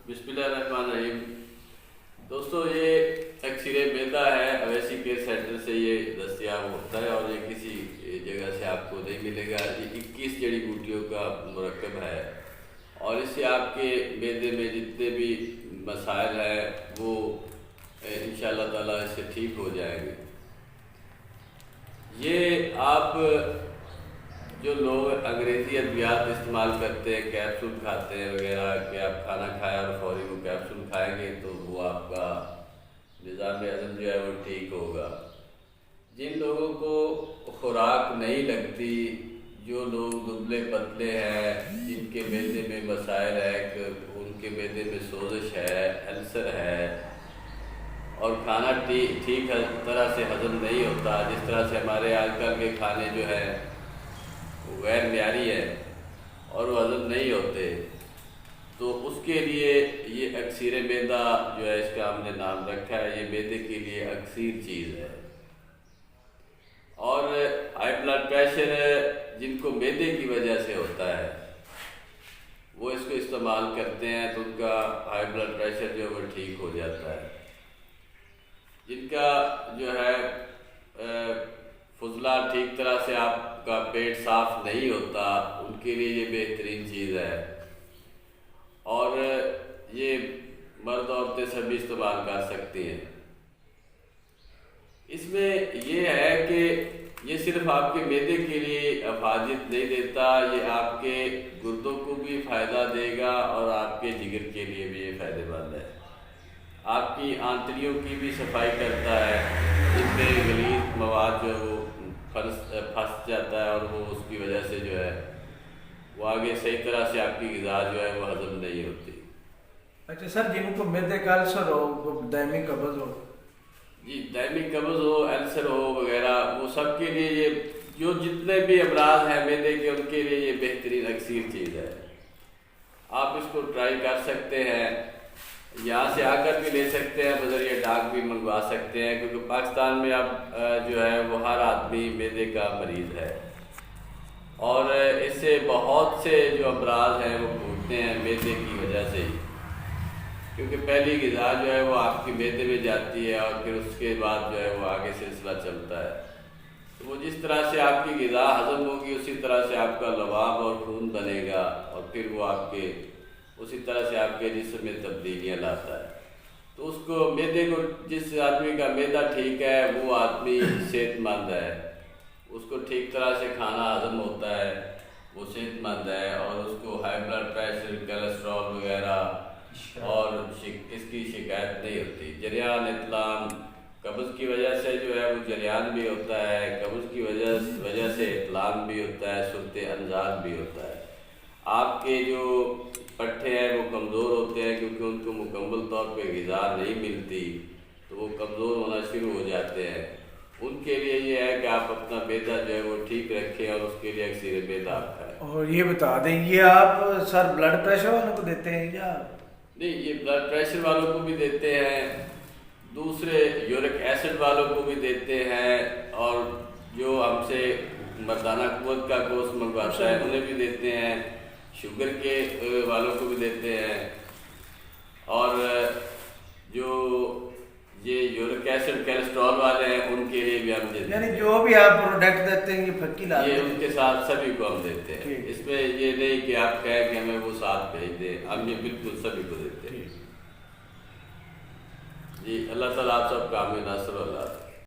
बिस्मिल्लाहिर्रहमानिर्रहीम। दोस्तों, ये अक्सर मैदा है, अवैसी केयर सेंटर से ये दस्तयाब होता है और ये किसी जगह से आपको नहीं मिलेगा। ये 21 जड़ी बूटियों का मुरक्कब है और इससे आपके मैदे में जितने भी मसाइल हैं वो इंशाअल्लाह ताला इससे ठीक हो जाएंगे। ये आप जो लोग अंग्रेज़ी अद्वियात इस्तेमाल करते हैं, कैप्सूल खाते हैं वगैरह, कि आप खाना खाया और फौरी वो कैप्सूल खाएंगे तो वो आपका निज़ाम हज़म जो है वो ठीक होगा। जिन लोगों को खुराक नहीं लगती, जो लोग दुबले पतले हैं, जिनके मैदे में मसाइल है, कि उनके मैदे में सोजिश है, अल्सर है और खाना ठीक तरह से हज़म नहीं होता, जिस तरह से हमारे आजकल के खाने जो है गैर मियारी है और वो हज़म नहीं होते, तो उसके लिए ये अक्सीर मैदा जो है इसका हमने नाम रखा है। ये मैदे के लिए अक्सीर चीज़ है। और हाई ब्लड प्रेशर जिनको मैदे की वजह से होता है वो इसको इस्तेमाल करते हैं तो उनका हाई ब्लड प्रेशर जो है वो ठीक हो जाता है। जिनका जो है फुजला ठीक तरह से आपका पेट साफ नहीं होता, उनके लिए ये बेहतरीन चीज़ है और ये मर्द औरतें सभी इस्तेमाल कर सकती हैं। इसमें ये है कि ये सिर्फ आपके मैदे के लिए अफादियत नहीं देता, ये आपके गुर्दों को भी फ़ायदा देगा और आपके जिगर के लिए भी ये फ़ायदेमंद है। आपकी आंतड़ियों की भी सफाई करता है, जिसमें गलीज़ मवाद जो है वो फंस जाता है और वो उसकी वजह से जो है वो आगे सही तरह से आपकी ग़िज़ा जो है वो हज़म नहीं होती। अच्छा सर, जिनको मैदे का अल्सर हो, दायमी कब्ज़ हो, जी दायमी कब्ज़ हो, अल्सर हो वगैरह, वो सब के लिए ये जो जितने भी अमराज हैं मैदे के, उनके लिए ये बेहतरीन अक्सीर चीज़ है। आप इसको ट्राई कर सकते हैं, यहाँ से आकर भी ले सकते हैं, बज़रिए डाक भी मंगवा सकते हैं, क्योंकि पाकिस्तान में अब जो है वो हर आदमी मैदे का मरीज़ है और इससे बहुत से जो अमराज हैं वो भूलते हैं मैदे की वजह से ही, क्योंकि पहली ग़िज़ा जो है वो आपकी मैदे में जाती है और फिर उसके बाद जो है वो आगे सिलसिला चलता है। तो वो जिस तरह से आपकी ग़िज़ा हज़म होगी उसी तरह से आपका लबाब और खून बनेगा और फिर वो आपके उसी तरह से आपके जिस्म में तब्दीलियाँ लाता है। तो उसको मैदे को, जिस आदमी का मैदा ठीक है वो आदमी सेहतमंद है, उसको ठीक तरह से खाना हज़म होता है, वो सेहतमंद है और उसको हाई ब्लड प्रेशर, कोलेस्ट्रॉल वगैरह और इसकी शिकायत नहीं होती। जरियान इत्लाम, कब्ज़ की वजह से जो है वो जरियान भी होता है, कब्ज़ की वजह से इत्लाम भी होता है, सुल्ते अंजाल भी होता है। आपके जो पट्टे हैं वो कमज़ोर होते हैं क्योंकि उनको मुकम्मल तौर पे ग़िज़ा नहीं मिलती, तो वो कमज़ोर होना शुरू हो जाते हैं। उनके लिए ये है कि आप अपना मैदा जो है वो ठीक रखें और उसके लिए अक्सीर मैदा आप खाएँ। और ये बता दें, ये आप सर ब्लड प्रेशर वालों को देते हैं या नहीं? ये ब्लड प्रेशर वालों को भी देते हैं, दूसरे यूरिक एसिड वालों को भी देते हैं और जो हमसे मर्दाना क़ुव्वत का कोर्स मंगवाता है उन्हें भी देते हैं, शुगर के वालों को भी देते हैं और जो ये यूरिक एसिड कोलेस्ट्रॉल वाले हैं उनके लिए भी हम देते हैं। यानी जो भी आप प्रोडक्ट देते हैं ये फक्की लाते ये हैं, उनके साथ सभी को हम देते हैं। इसमें ये नहीं कि आप कहें कि हमें वो साथ भेज दें, हम ये बिल्कुल सभी को देते हैं। जी, अल्लाह ताला आप सब काम में नासर अल्लाह।